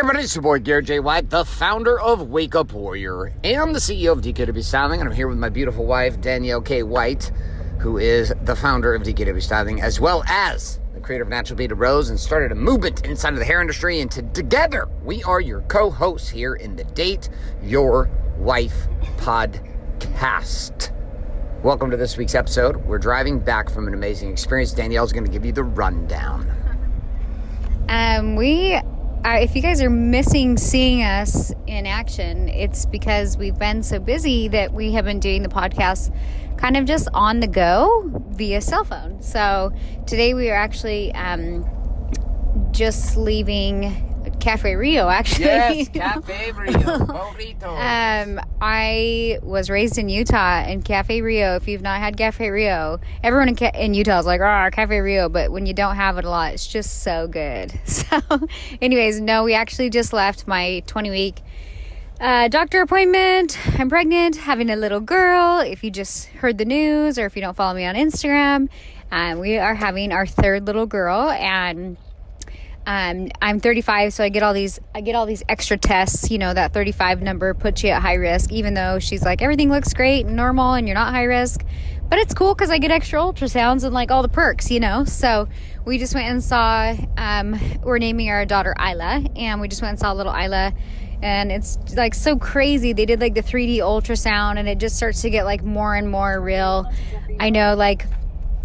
everybody, it's your boy Garrett J. White, the founder of Wake Up Warrior and the CEO of DKW Styling, and I'm here with my beautiful wife, Danielle K. White, who is the founder of DKW Styling, as well as the creator of Natural Beaded Rose, and started a movement inside of the hair industry, and together, we are your co-hosts here in the Date Your Wife podcast. Welcome to this week's episode. We're driving back from an amazing experience. Danielle's going to give you the rundown. If you guys are missing seeing us in action, it's because we've been so busy that we have been doing the podcast kind of just on the go via cell phone. So today we are actually just leaving Cafe Rio, actually. Yes, Cafe Rio, burritos. I was raised in Utah, and Cafe Rio, if you've not had Cafe Rio, everyone in Utah is like, Cafe Rio, but when you don't have it a lot, it's just so good. So anyways, no, we actually just left my 20-week doctor appointment. I'm pregnant, having a little girl. If you just heard the news, or if you don't follow me on Instagram, we are having our third little girl, and I'm 35, so I get all these extra tests. You know, that 35 number puts you at high risk, even though she's like, everything looks great and normal and you're not high risk. But it's cool because I get extra ultrasounds and like all the perks, you know. So we just went and saw, we're naming our daughter Isla, and we just went and saw little Isla. And it's like so crazy. They did like the 3D ultrasound, and it just starts to get like more and more real. I know, like,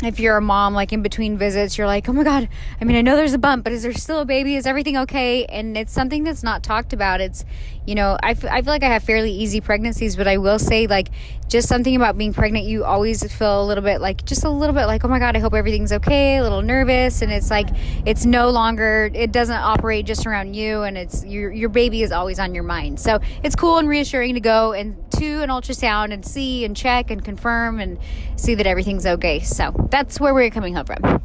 if you're a mom, like in between visits, you're like, oh my God, I mean, I know there's a bump, but is there still a baby? Is everything okay? And it's something that's not talked about. It's, you know, I feel like I have fairly easy pregnancies, but I will say, like, just something about being pregnant, you always feel a little bit like, oh my God, I hope everything's okay, a little nervous. And it's like, it's no longer, it doesn't operate just around you, and it's, your baby is always on your mind. So it's cool and reassuring to go and to an ultrasound and see and check and confirm and see that everything's okay. So that's where we're coming home from.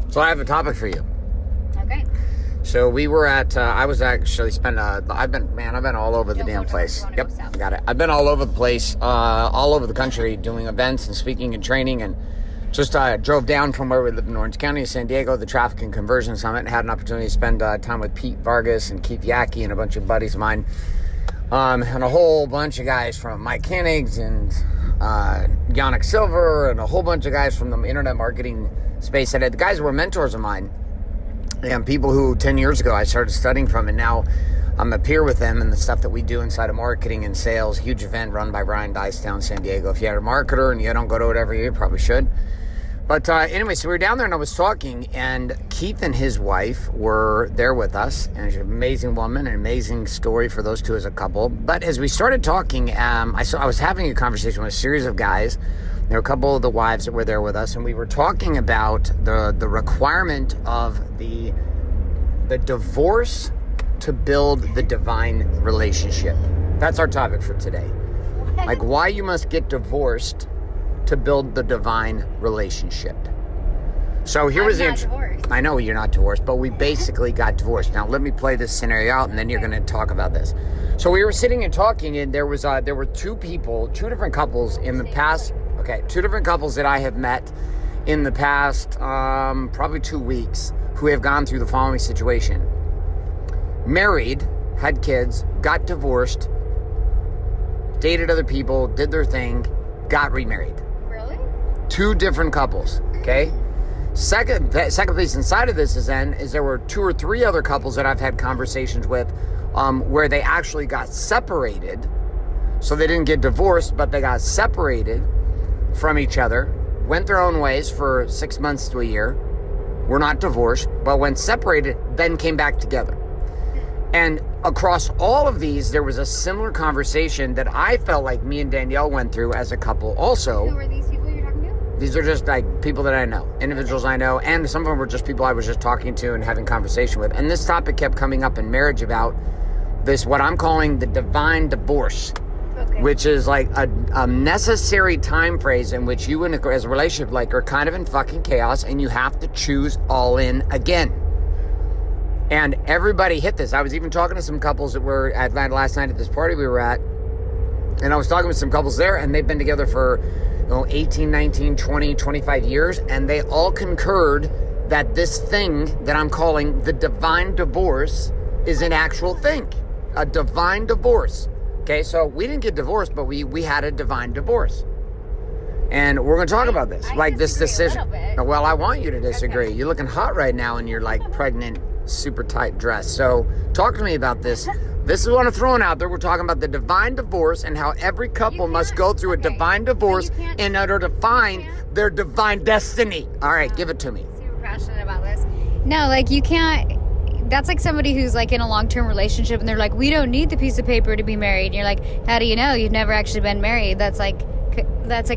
So I have a topic for you. Okay. So we were at, I was actually I've been all over the damn place. Yep, I got it. I've been all over the place, all over the country doing events and speaking and training, and just drove down from where we live in Orange County to San Diego, the Traffic and Conversion Summit, and had an opportunity to spend time with Pete Vargas and Keith Yackey and a bunch of buddies of mine, and a whole bunch of guys from Mike Hennigs and Yannick Silver, and a whole bunch of guys from the internet marketing space. And the guys were mentors of mine, and people who 10 years ago I started studying from, and now I'm a peer with them in the stuff that we do inside of marketing and sales. Huge event run by Brian Dice down in San Diego. If you're a marketer and you don't go to it every year, you probably should. But anyway, so we were down there, and I was talking, and Keith and his wife were there with us, and she's an amazing woman, an amazing story for those two as a couple. But as we started talking, I was having a conversation with a series of guys. There were a couple of the wives that were there with us, and we were talking about the requirement of the divorce to build the divine relationship. That's our topic for today. Like, why you must get divorced to build the divine relationship. So here was the intro. I know you're not divorced, but we basically got divorced. Now let me play this scenario out, and then you're going to talk about this. So we were sitting and talking, and there were two different couples in the past. Okay, two different couples that I have met in the past probably 2 weeks who have gone through the following situation. Married, had kids, got divorced, dated other people, did their thing, got remarried. Really? Two different couples, okay? Second piece inside of this is there were 2 or 3 other couples that I've had conversations with where they actually got separated. So they didn't get divorced, but they got separated from each other, went their own ways for 6 months to a year, were not divorced, but when separated, then came back together. And across all of these, there was a similar conversation that I felt like me and Danielle went through as a couple also. Who were these people you're talking to? These are just like people that I know, individuals I know, and some of them were just people I was just talking to and having conversation with. And this topic kept coming up in marriage about this, what I'm calling the divine divorce. Okay. Which is like a necessary time phrase in which you, as a relationship, like, are kind of in fucking chaos, and you have to choose all in again. And everybody hit this. I was even talking to some couples that were at last night at this party we were at, and I was talking with some couples there, and they've been together for 18, 19, 20, 25 years, and they all concurred that this thing that I'm calling the divine divorce is an actual thing. A divine divorce. Okay, so we didn't get divorced, but we had a divine divorce. And we're going to talk about this. Like this decision. Well, I want you to disagree. Okay. You're looking hot right now in your like pregnant, super tight dress. So talk to me about this. This is what I'm throwing out there. We're talking about the divine divorce and how every couple must go through a divine divorce in order to find their divine destiny. All right, give it to me. Super passionate about this. No, like you can't. That's like somebody who's like in a long-term relationship and they're like, we don't need the piece of paper to be married. And you're like, how do you know? You've never actually been married. That's like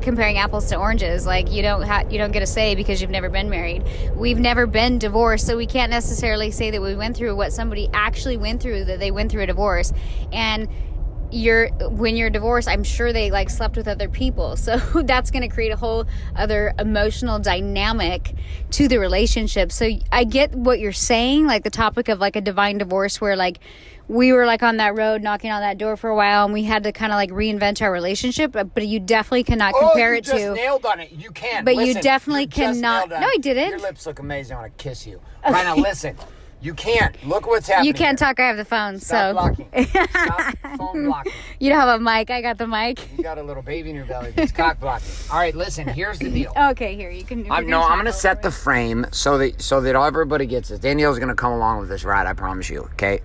comparing apples to oranges. Like you don't get a say because you've never been married. We've never been divorced, so we can't necessarily say that we went through what somebody actually went through, that they went through a divorce. And when you're divorced, I'm sure they like slept with other people, so that's going to create a whole other emotional dynamic to the relationship. So I get what you're saying, like the topic of like a divine divorce, where like we were like on that road knocking on that door for a while and we had to kind of like reinvent our relationship, but you definitely cannot compare it to. You just nailed on it. You can. But listen, you definitely cannot. No, I didn't. Your lips look amazing. I want to kiss you. Okay. Right now, listen. You can't. Look what's happening. You can't here. talk. I have the phone. Stop blocking. Stop phone blocking. You don't have a mic. I got the mic. You got a little baby in your belly. It's cock blocking. All right, listen. Here's the deal. Okay, here you can. I'm going to set the frame so that everybody gets this. Danielle's going to come along with this ride. I promise you. Okay.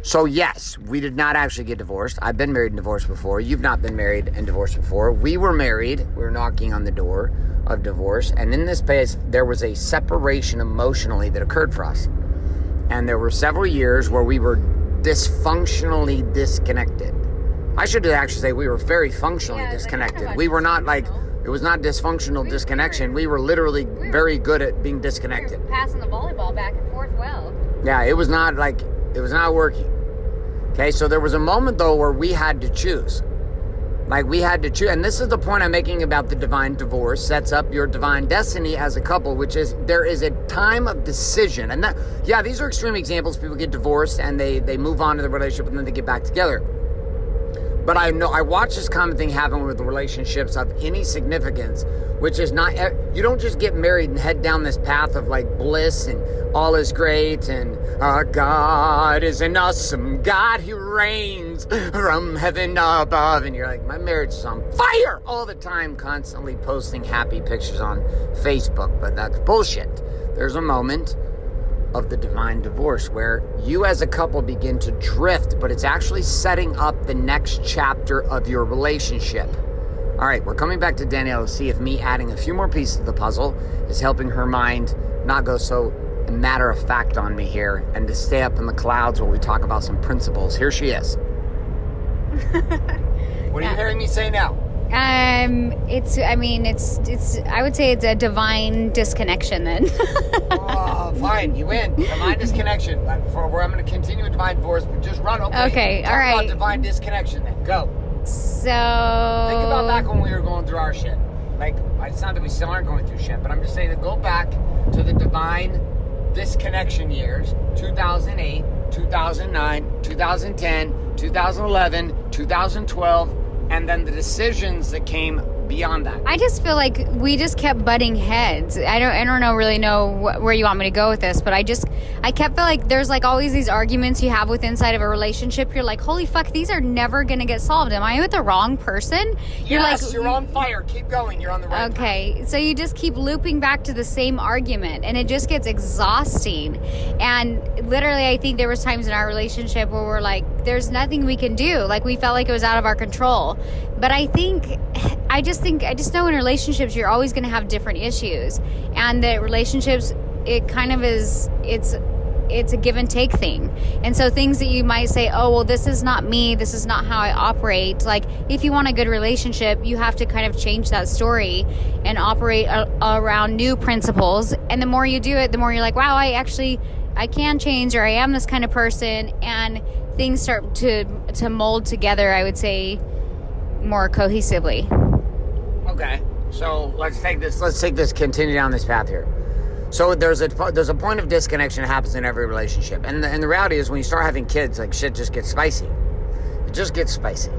So yes, we did not actually get divorced. I've been married and divorced before. You've not been married and divorced before. We were married. We were knocking on the door of divorce, and in this space, there was a separation emotionally that occurred for us. And there were several years where we were dysfunctionally disconnected. I should actually say we were very functionally disconnected. We were not like, it was not dysfunctional disconnection. We were literally very good at being disconnected. We were passing the volleyball back and forth well. Yeah, it was not working. Okay, so there was a moment though where we had to choose. Like we had to choose, and this is the point I'm making about the divine divorce sets up your divine destiny as a couple, which is there is a time of decision. And that, yeah, these are extreme examples. People get divorced and they move on to the relationship and then they get back together. But I watch this common thing happen with the relationships of any significance, which is not, you don't just get married and head down this path of like bliss and all is great and our God is an awesome God, He reigns from heaven above. And you're like, my marriage is on fire all the time, constantly posting happy pictures on Facebook. But that's bullshit. There's a moment of the divine divorce where you as a couple begin to drift, but it's actually setting up the next chapter of your relationship. All right, we're coming back to Danielle to see if me adding a few more pieces of the puzzle is helping her mind not go so matter of fact on me here and to stay up in the clouds while we talk about some principles. Here she is. What are you hearing me say now? I would say it's a divine disconnection then. Oh, fine, you win. Divine disconnection. I'm going to continue a divine divorce, but just run. Okay, all right. Talk about divine disconnection then. Go. So think about back when we were going through our shit. Like, it's not that we still aren't going through shit, but I'm just saying to go back to the divine disconnection years, 2008, 2009, 2010, 2011, 2012, and then the decisions that came beyond that. I just feel like we just kept butting heads. I don't really know where you want me to go with this, but I kept feeling like there's like always these arguments you have with inside of a relationship. You're like, holy fuck, these are never gonna get solved. Am I with the wrong person? You're on fire. Keep going. You're on the right path. So you just keep looping back to the same argument, and it just gets exhausting. And literally, I think there was times in our relationship where we're like, there's nothing we can do. Like we felt like it was out of our control. But I just know in relationships you're always going to have different issues, and that relationships, it kind of is, it's a give and take thing. And so things that you might say, oh well, this is not me, this is not how I operate. Like if you want a good relationship, you have to kind of change that story and operate around new principles. And the more you do it, the more you're like, wow, I can change, or I am this kind of person, and things start to mold together, I would say, more cohesively. Okay, so let's take this, continue down this path here. So there's a point of disconnection that happens in every relationship, and the reality is when you start having kids, like shit just gets spicy. It just gets spicy.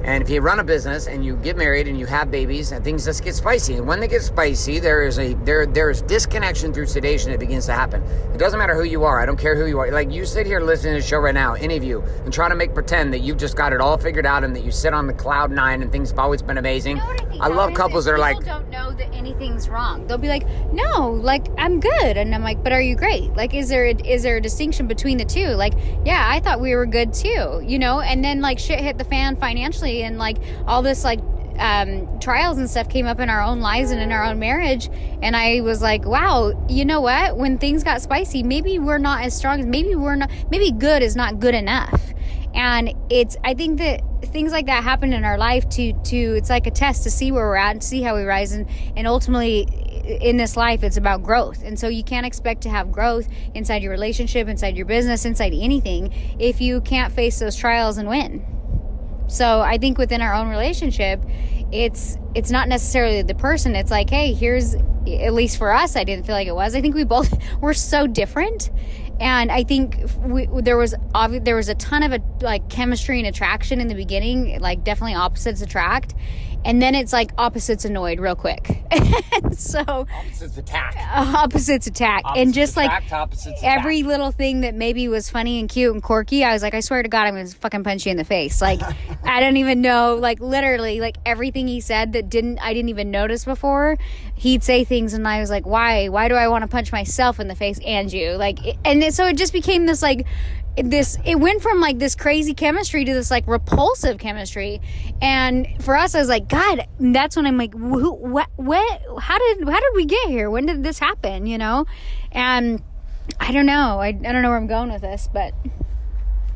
And if you run a business and you get married and you have babies and things just get spicy, and when they get spicy, there is disconnection through sedation that begins to happen. It doesn't matter who you are. I don't care who you are. Like, you sit here listening to the show right now, any of you, and try to make pretend that you've just got it all figured out and that you sit on the cloud nine and things have always been amazing. You know what I think I love couples that are like, people don't know that anything's wrong. They'll be like, no, like, I'm good. And I'm like, but are you great? Like, is there a distinction between the two? Like, yeah, I thought we were good too, you know? And then like shit hit the fan financially, and like all this like trials and stuff came up in our own lives and in our own marriage. And I was like, wow, you know what? When things got spicy, maybe we're not as strong as maybe good is not good enough. And I think that things like that happen in our life to it's like a test to see where we're at and see how we rise. And ultimately in this life, it's about growth. And so you can't expect to have growth inside your relationship, inside your business, inside anything, if you can't face those trials and win. So I think within our own relationship, it's not necessarily the person. It's like, hey, here's, at least for us, I didn't feel like it was. I think we both were so different. And I think there was a ton of like chemistry and attraction in the beginning, like definitely opposites attract. And then it's like opposites annoyed real quick. So opposites attack. Opposites and just attract, like opposites every attack. little thing that maybe was funny and cute and quirky, I was like, I swear to God, I'm going to fucking punch you in the face. Like, I don't even know, like literally, like everything he said that I didn't even notice before, he'd say things and I was like, why do I want to punch myself in the face and you? Like, so it just became this like, it went from like this crazy chemistry to this like repulsive chemistry. And for us, I was like, God, that's when I'm like, how did we get here? When did this happen? You know? And I don't know. I don't know where I'm going with this, but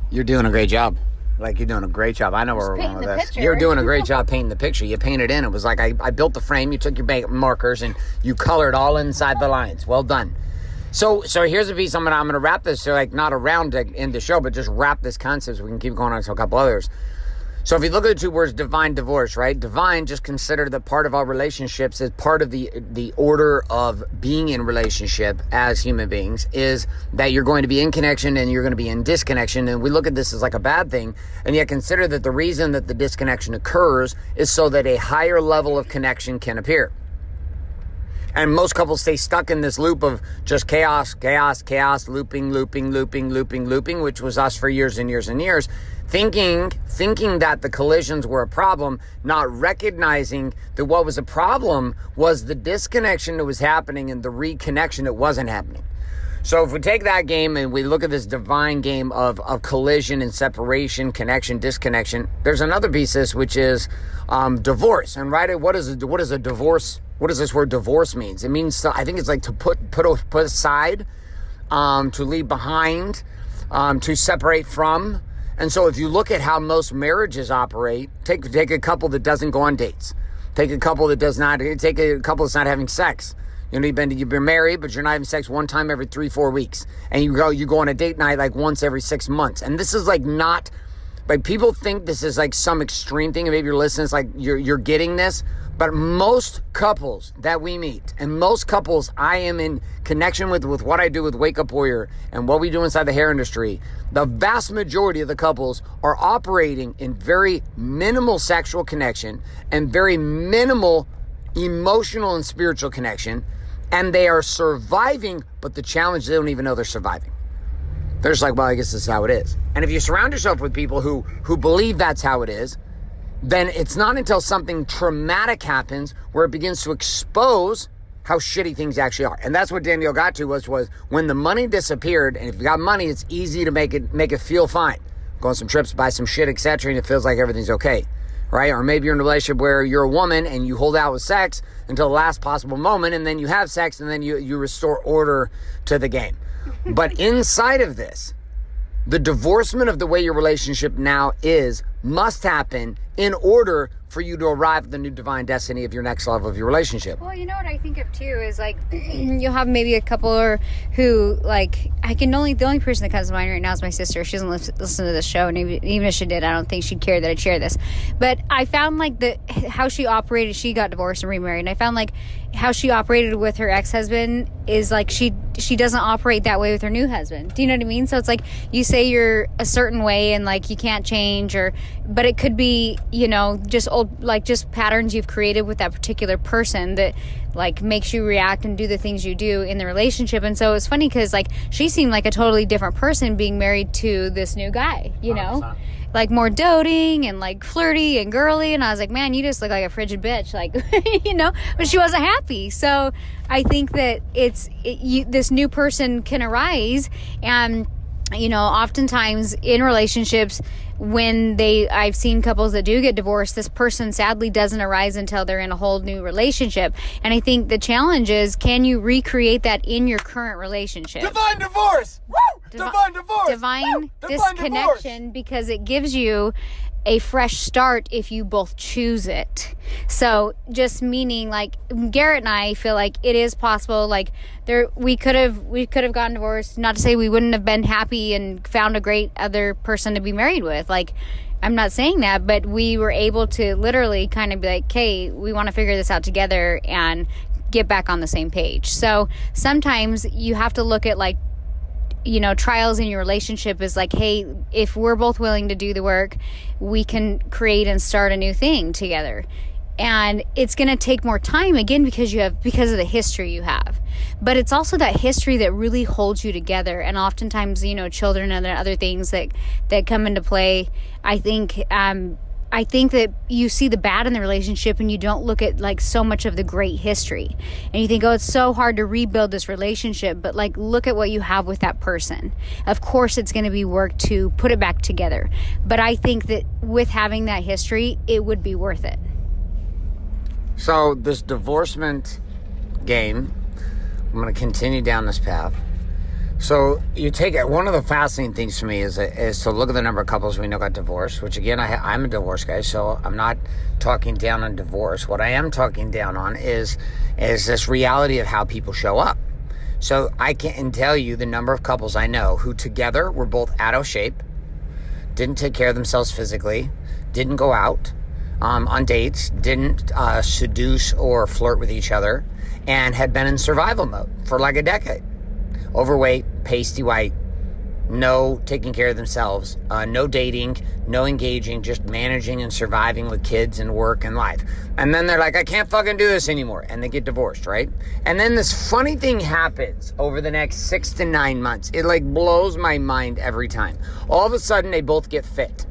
You're doing a great job. Like, you're doing a great job. I know where we're going with this. Picture. You're doing a great job painting the picture. You painted in. It was like I built the frame. You took your markers and you colored all inside the lines. Well done. So here's a piece I'm going to wrap this, so like not around to end the show, but just wrap this concept so we can keep going on to a couple others. So if you look at the two words, divine, divorce, right? Divine, just consider that part of our relationships is part of the order of being in relationship as human beings is that you're going to be in connection and you're going to be in disconnection. And we look at this as like a bad thing. And yet consider that the reason that the disconnection occurs is so that a higher level of connection can appear. And most couples stay stuck in this loop of just chaos, looping, which was us for years and years and years, thinking that the collisions were a problem, not recognizing that what was a problem was the disconnection that was happening and the reconnection that wasn't happening. So if we take that game and we look at this divine game of collision and separation, connection, disconnection, there's another piece of this, which is divorce. And right, what is a divorce? What does this word divorce means? It means I think it's like to put aside, to leave behind, to separate from. And so if you look at how most marriages operate, take a couple that doesn't go on dates. Take a couple that does not. Take a couple that's not having sex. You know, you've been married, but you're not having sex one time every 3-4 weeks. And you go on a date night like once every 6 months. And this is like not, like people think this is like some extreme thing. And maybe you're listening, it's like you're getting this. But most couples that we meet, and most couples I am in connection with what I do with Wake Up Warrior and what we do inside the hair industry, the vast majority of the couples are operating in very minimal sexual connection and very minimal emotional and spiritual connection. And they are surviving, but the challenge, they don't even know they're surviving. They're just like, well, I guess this is how it is. And if you surround yourself with people who believe that's how it is, then it's not until something traumatic happens where it begins to expose how shitty things actually are. And that's what Danielle got to was when the money disappeared, and if you got money, it's easy to make it feel fine. Go on some trips, buy some shit, etc., and it feels like everything's okay. Right? Or maybe you're in a relationship where you're a woman and you hold out with sex until the last possible moment, and then you have sex, and then you restore order to the game. But inside of this, the divorcement of the way your relationship now is must happen in order for you to arrive at the new divine destiny of your next level of your relationship. Well, you know what I think of too is like you'll have maybe a couple who like the only person that comes to mind right now is my sister. She doesn't listen to the show, and even if she did, I don't think she'd care that I'd share this. But I found like how she operated. She got divorced and remarried, and I found like how she operated with her ex-husband is like she doesn't operate that way with her new husband. Do you know what I mean? So it's like you say you're a certain way and like you can't change, but it could be just old, like just patterns you've created with that particular person that like makes you react and do the things you do in the relationship. And so it's funny because like she seemed like a totally different person being married to this new guy, 100%. Like more doting and like flirty and girly. And I was like, man, you just look like a frigid bitch. Like, but she wasn't happy. So I think that this new person can arise. And, oftentimes in relationships, when I've seen couples that do get divorced, this person sadly doesn't arise until they're in a whole new relationship. And I think the challenge is, can you recreate that in your current relationship? Divine divorce! Woo! Divine divorce! Divine disconnection, divorce. Because it gives you a fresh start if you both choose it. So just meaning like Garrett and I feel like it is possible, like we could have gotten divorced, not to say we wouldn't have been happy and found a great other person to be married with. Like, I'm not saying that, but we were able to literally kind of be like, okay, we want to figure this out together and get back on the same page. So sometimes you have to look at like, trials in your relationship is like, hey, if we're both willing to do the work, we can create and start a new thing together. And it's going to take more time, again, because of the history you have. But it's also that history that really holds you together. And oftentimes, children and other things that come into play. I think that you see the bad in the relationship and you don't look at like so much of the great history. And you think, oh, it's so hard to rebuild this relationship. But like, look at what you have with that person. Of course, it's going to be work to put it back together. But I think that with having that history, it would be worth it. So this divorcement game, I'm going to continue down this path. So you take it. One of the fascinating things for me is to look at the number of couples we know got divorced. Which again, I'm a divorce guy, so I'm not talking down on divorce. What I am talking down on is this reality of how people show up. So I can tell you the number of couples I know who together were both out of shape, didn't take care of themselves physically, didn't go out on dates, didn't seduce or flirt with each other, and had been in survival mode for like a decade. Overweight, pasty white, no taking care of themselves, no dating, no engaging, just managing and surviving with kids and work and life. And then they're like, I can't fucking do this anymore. And they get divorced, right? And then this funny thing happens over the next 6 to 9 months. It like blows my mind every time. All of a sudden, they both get fit.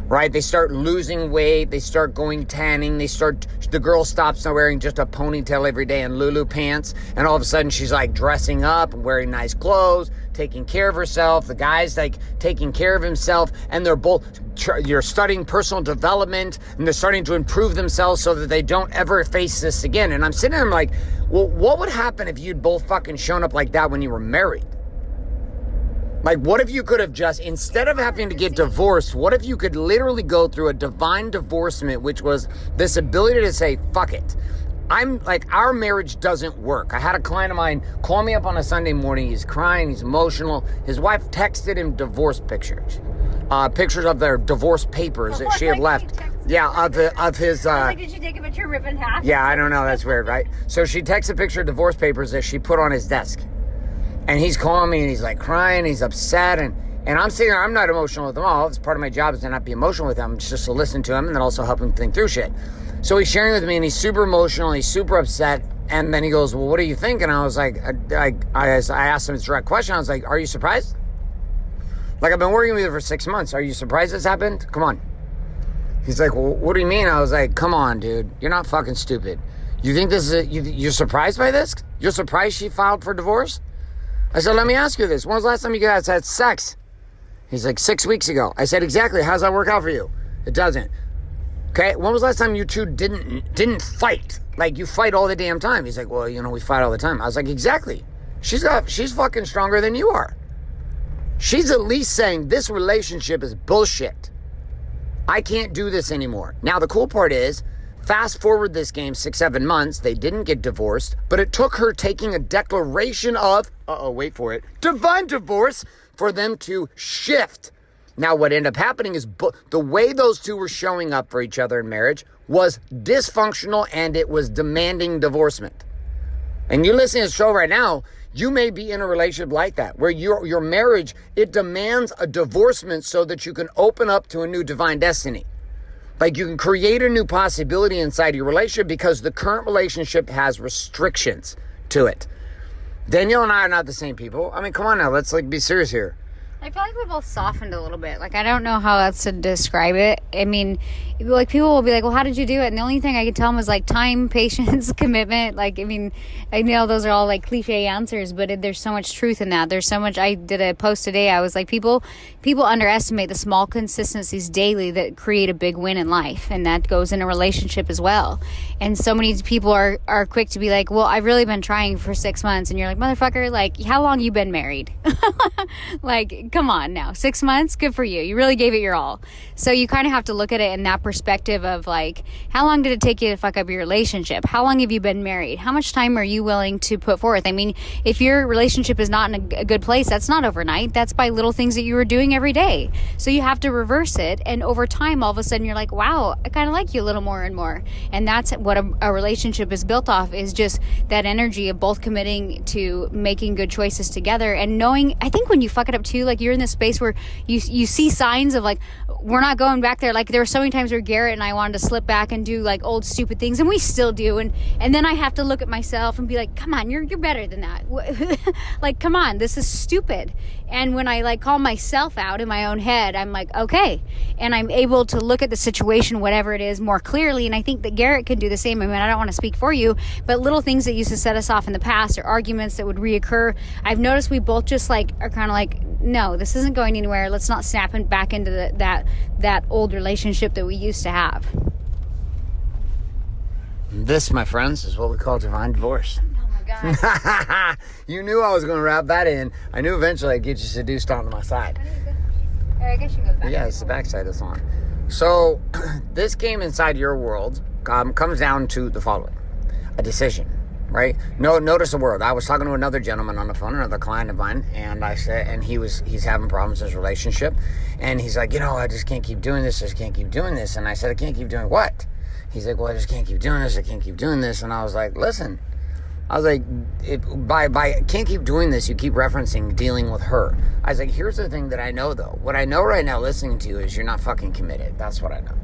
Right? They start losing weight. They start going tanning. The girl stops wearing just a ponytail every day and Lulu pants. And all of a sudden she's like dressing up and wearing nice clothes, taking care of herself. The guy's like taking care of himself. And they're both, you're studying personal development and they're starting to improve themselves so that they don't ever face this again. And I'm sitting there, I'm like, well, what would happen if you'd both fucking shown up like that when you were married? Like, what if you could have just, instead of having to get divorced, what if you could literally go through a divine divorcement, which was this ability to say, fuck it. I'm like, our marriage doesn't work. I had a client of mine call me up on a Sunday morning. He's crying. He's emotional. His wife texted him divorce pictures. Pictures of their divorce papers that she had left. Yeah, of his... like, did she take a picture, rip in half? Yeah, I don't know. That's weird, right? So she texts a picture of divorce papers that she put on his desk. And he's calling me and he's like crying, he's upset, and I'm sitting there, I'm not emotional with them all. It's part of my job is to not be emotional with them. It's just to listen to him and then also help him think through shit. So he's sharing with me and he's super emotional, he's super upset, and then he goes, well, what do you think? And I was like, I asked him this direct question. I was like, are you surprised? Like, I've been working with you for 6 months. Are you surprised this happened? Come on. He's like, well, what do you mean? I was like, come on, dude. You're not fucking stupid. You think this is you're surprised by this? You're surprised she filed for divorce? I said, let me ask you this. When was the last time you guys had sex? He's like, 6 weeks ago. I said, exactly. How's that work out for you? It doesn't. Okay. When was the last time you two didn't fight? Like, you fight all the damn time. He's like, well, we fight all the time. I was like, exactly. She's fucking stronger than you are. She's at least saying this relationship is bullshit. I can't do this anymore. Now, the cool part is, fast forward this game 6-7 months, they didn't get divorced, but it took her taking a declaration of, wait for it, divine divorce for them to shift. Now, what ended up happening is the way those two were showing up for each other in marriage was dysfunctional and it was demanding divorcement. And you listen to the show right now, you may be in a relationship like that, where your marriage, it demands a divorcement so that you can open up to a new divine destiny. Like, you can create a new possibility inside your relationship because the current relationship has restrictions to it. Danielle and I are not the same people. I mean, come on now. Let's, like, be serious here. I feel like we both softened a little bit. Like, I don't know how else to describe it. I mean, like, people will be like, well, how did you do it? And the only thing I could tell them was, like, time, patience, commitment. Like, I mean, I know those are all, like, cliche answers, but there's so much truth in that. There's so much. I did a post today. I was like, people underestimate the small consistencies daily that create a big win in life. And that goes in a relationship as well. And so many people are quick to be like, well, I've really been trying for 6 months. And you're like, motherfucker, like, how long you been married? Like, come on now. 6 months? Good for you. You really gave it your all. So you kind of have to look at it in that perspective of, like, how long did it take you to fuck up your relationship? How long have you been married? How much time are you willing to put forth? I mean, if your relationship is not in a good place, that's not overnight. That's by little things that you were doing every day. So you have to reverse it. And over time, all of a sudden, you're like, wow, I kind of like you a little more and more. And that's what a relationship is built off, is just that energy of both committing to making good choices together and knowing. I think when you fuck it up too, like, you're in this space where you see signs of, like, we're not going back there. Like, there were so many times where Garrett and I wanted to slip back and do, like, old stupid things, and we still do. And then I have to look at myself and be like, come on, you're better than that. Like, come on, this is stupid. And when I, like, call myself out in my own head, I'm like, okay. And I'm able to look at the situation, whatever it is, more clearly. And I think that Garrett can do the same. I mean, I don't want to speak for you, but little things that used to set us off in the past, or arguments that would reoccur, I've noticed we both just, like, are kind of like, no, this isn't going anywhere. Let's not snap back into that old relationship that we used to have. This, my friends, is what we call divine divorce. Oh my God. You knew I was going to wrap that in. I knew eventually I'd get you seduced onto my side. I guess you go back. Yeah, it's the backside of the song. So, this game inside your world comes down to the following. A decision, right? No, notice the word. I was talking to another gentleman on the phone, another client of mine, and I said, and he's having problems in his relationship, and he's like, I just can't keep doing this. I just can't keep doing this. And I said, I can't keep doing what? He's like, well, I just can't keep doing this. I can't keep doing this. And I was like, listen. I was like, by can't keep doing this, you keep referencing dealing with her. I was like, here's the thing that I know, though. What I know right now listening to you is you're not fucking committed. That's what I know.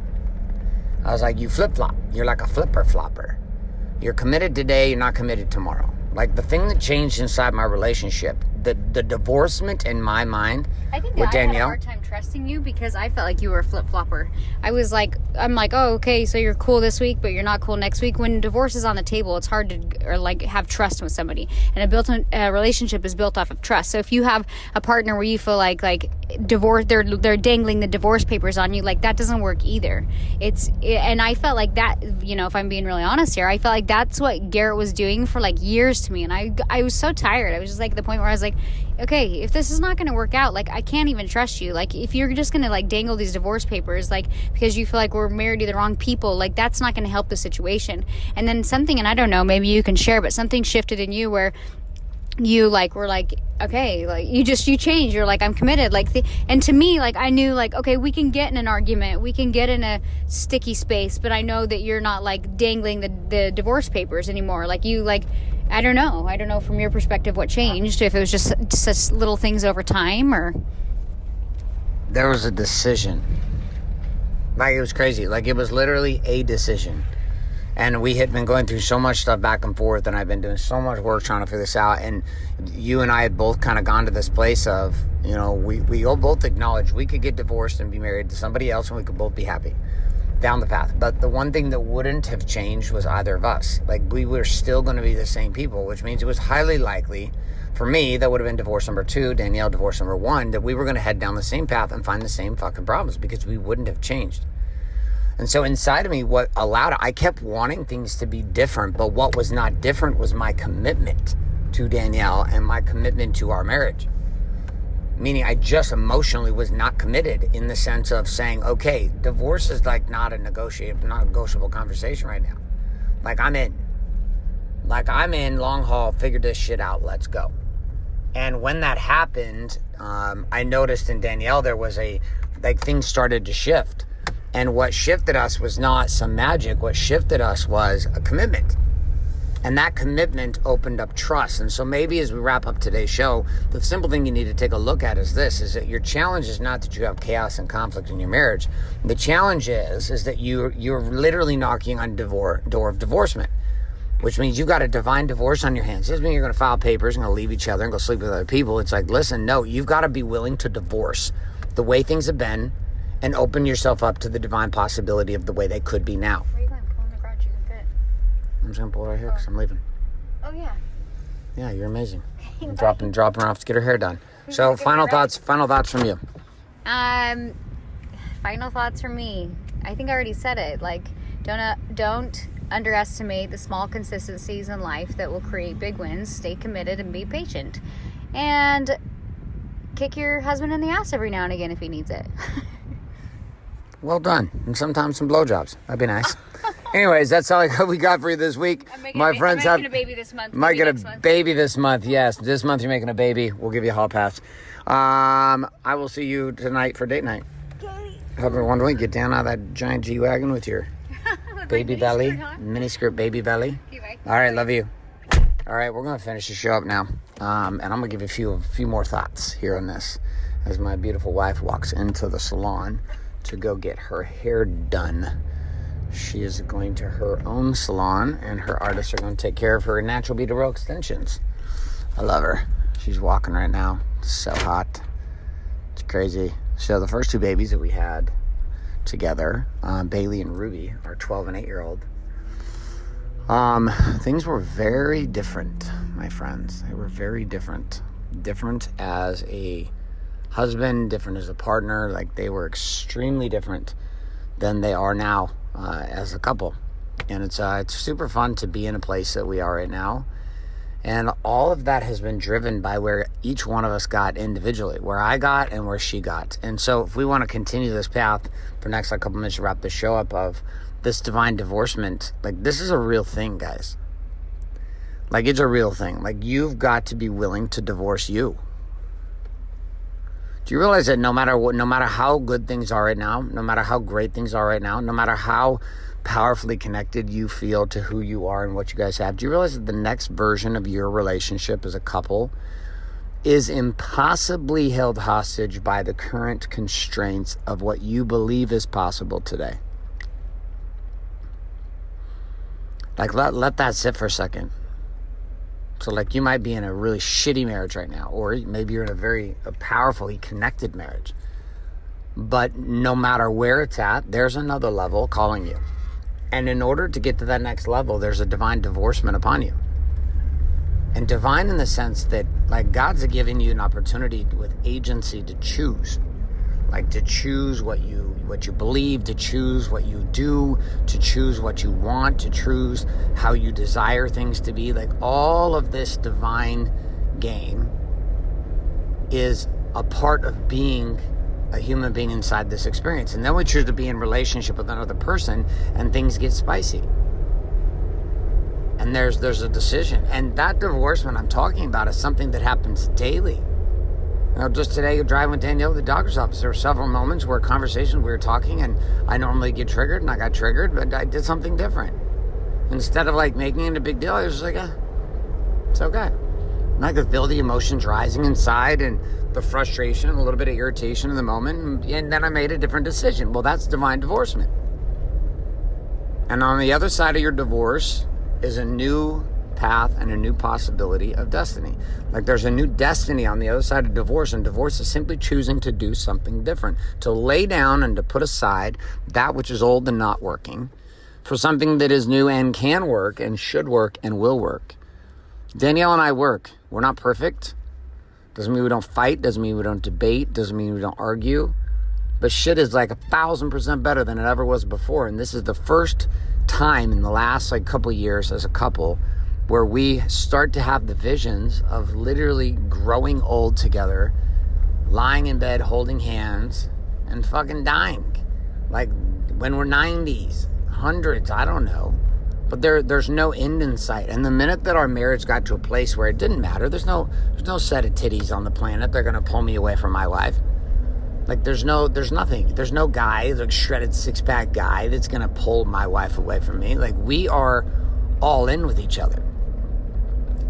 I was like, you flip-flop. You're like a flipper-flopper. You're committed today, you're not committed tomorrow. Like, the thing that changed inside my relationship, the divorcement in my mind I think with that I had a Danielle. hard time trusting you because I felt like you were a flip-flopper. I'm like, oh, okay, so you're cool this week, but you're not cool next week. When divorce is on the table, it's hard to have trust with somebody. And a relationship is built off of trust. So if you have a partner where you feel like divorce, they're dangling the divorce papers on you, like, that doesn't work either. And I felt like that, if I'm being really honest here, I felt like that's what Garrett was doing for, like, years to me. And I was so tired. I was just, like, at the point where I was like, okay, if this is not going to work out, like, I can't even trust you. Like, if you're just going to, like, dangle these divorce papers, like, because you feel like we're married to the wrong people, like, that's not going to help the situation. And then something, and I don't know, maybe you can share, but something shifted in you where you, like, were like, okay, like, you changed. You're like, I'm committed. Like, and to me, like, I knew, like, okay, we can get in an argument, we can get in a sticky space, but I know that you're not, like, dangling the divorce papers anymore. Like, you, like, I don't know from your perspective what changed, if it was just little things over time, or There was a decision. Like, it was crazy. Like, it was literally a decision. And we had been going through so much stuff back and forth, and I've been doing so much work trying to figure this out. And you and I had both kind of gone to this place of, we all both acknowledged we could get divorced and be married to somebody else, and we could both be happy down the path. But the one thing that wouldn't have changed was either of us. Like, we were still going to be the same people, which means it was highly likely for me, that would have been divorce number 2, Danielle divorce number 1, that we were going to head down the same path and find the same fucking problems, because we wouldn't have changed. And so inside of me, what allowed it, I kept wanting things to be different, but what was not different was my commitment to Danielle and my commitment to our marriage. Meaning I just emotionally was not committed, in the sense of saying, okay, divorce is like not a negotiable conversation right now. Like, I'm in, long haul, figure this shit out, let's go. And when that happened, I noticed in Danielle there was things started to shift. And what shifted us was not some magic. What shifted us was a commitment. And that commitment opened up trust. And so maybe as we wrap up today's show, the simple thing you need to take a look at is this, is that your challenge is not that you have chaos and conflict in your marriage. The challenge is that you're literally knocking on door of divorcement, which means you've got a divine divorce on your hands. It doesn't mean you're going to file papers and going to leave each other and go sleep with other people. It's like, listen, no, you've got to be willing to divorce the way things have been and open yourself up to the divine possibility of the way they could be now. Where are you going? Pull in the garage. You can fit. I'm just going to pull it right here because I'm leaving. Oh, yeah. Yeah, you're amazing. Okay, dropping her off to get her hair done. So final thoughts from you. Final thoughts from me. I think I already said it. Like, don't underestimate the small consistencies in life that will create big wins. Stay committed and be patient. And kick your husband in the ass every now and again if he needs it. Well done. And sometimes some blowjobs. That'd be nice. Anyways, that's all we got for you this week. My friends I'm making a baby this month. Might get a baby this month. Yes, this month you're making a baby. We'll give you a hall pass. I will see you tonight for date night. Hope everyone don't get down out of that giant G-Wagon with your baby belly. Miniskirt baby belly. All right, love you. All right, we're going to finish the show up now. And I'm going to give you a few more thoughts here on this as my beautiful wife walks into the salon to go get her hair done. She is going to her own salon, and her artists are going to take care of her natural beauty row extensions. I love her. She's walking right now. It's so hot. It's crazy. So the first two babies that we had together, Bailey and Ruby, our 12 and 8-year-old, things were very different, my friends. They were very different. Different as a husband, different as a partner. Like, they were extremely different than they are now. As a couple, and it's super fun to be in a place that we are right now, and all of that has been driven by where each one of us got individually, where I got and where she got. And so if we want to continue this path for the next couple minutes to wrap the show up of this divine divorcement, like, this is a real thing, guys. Like, it's a real thing. Like, you've got to be willing to divorce you. Do you realize that no matter how good things are right now, no matter how great things are right now, no matter how powerfully connected you feel to who you are and what you guys have, do you realize that the next version of your relationship as a couple is impossibly held hostage by the current constraints of what you believe is possible today? Like, let that sit for a second. So, like, you might be in a really shitty marriage right now, or maybe you're in a very powerfully connected marriage. But no matter where it's at, there's another level calling you. And in order to get to that next level, there's a divine divorcement upon you. And divine in the sense that, like, God's giving you an opportunity with agency to choose. Like, to choose what you believe, to choose what you do, to choose what you want, to choose how you desire things to be. Like, all of this divine game is a part of being a human being inside this experience. And then we choose to be in relationship with another person, and things get spicy. And there's a decision. And that divorcement I'm talking about is something that happens daily. You know, just today, driving with Danielle to the doctor's office, there were several moments where conversations, we were talking, and I normally get triggered, and I got triggered, but I did something different. Instead of, like, making it a big deal, I was just like, it's okay. And I could feel the emotions rising inside, and the frustration, and a little bit of irritation in the moment, and then I made a different decision. Well, that's divine divorcement. And on the other side of your divorce is a new path and a new possibility of destiny. Like, there's a new destiny on the other side of divorce, and divorce is simply choosing to do something different, to lay down and to put aside that which is old and not working for something that is new and can work and should work and will work. Danielle and I work. We're not perfect. Doesn't mean we don't fight, doesn't mean we don't debate, doesn't mean we don't argue, but shit is like 1,000% better than it ever was before. And this is the first time in the last couple years as a couple where we start to have the visions of literally growing old together, lying in bed, holding hands, and fucking dying. Like, when we're 90s, hundreds, I don't know. But there's no end in sight. And the minute that our marriage got to a place where it didn't matter, there's no set of titties on the planet that are going to pull me away from my wife. Like, there's nothing. There's no guy, like shredded six-pack guy that's going to pull my wife away from me. Like, we are all in with each other.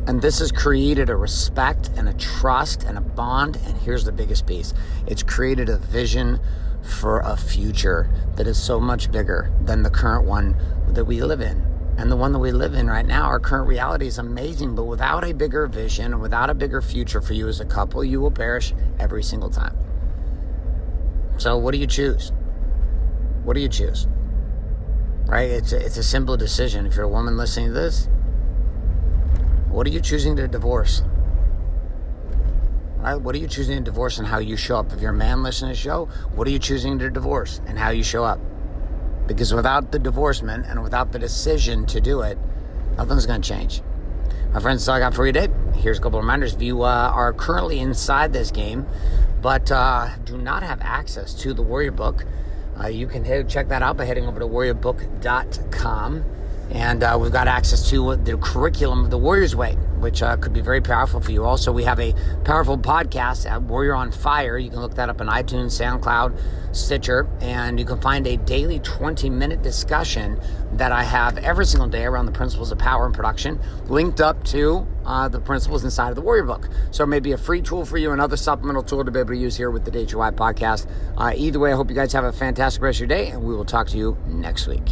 And this has created a respect and a trust and a bond. And here's the biggest piece. It's created a vision for a future that is so much bigger than the current one that we live in. And the one that we live in right now, our current reality is amazing, but without a bigger vision and without a bigger future for you as a couple, you will perish every single time. So what do you choose? What do you choose? Right? It's a simple decision. If you're a woman listening to this, what are you choosing to divorce? Right? What are you choosing to divorce and how you show up? If you're a man listening to the show, what are you choosing to divorce and how you show up? Because without the divorcement and without the decision to do it, nothing's going to change. My friends, that's all I got for you today. Here's a couple of reminders. If you are currently inside this game, but do not have access to the Warrior Book, you can check that out by heading over to warriorbook.com. And we've got access to the curriculum of the Warrior's Way, which could be very powerful for you. Also, we have a powerful podcast at Warrior on Fire. You can look that up on iTunes, SoundCloud, Stitcher, and you can find a daily 20-minute discussion that I have every single day around the principles of power and production, linked up to the principles inside of the Warrior Book. So it may be a free tool for you, another supplemental tool to be able to use here with the DHY podcast. Either way, I hope you guys have a fantastic rest of your day, and we will talk to you next week.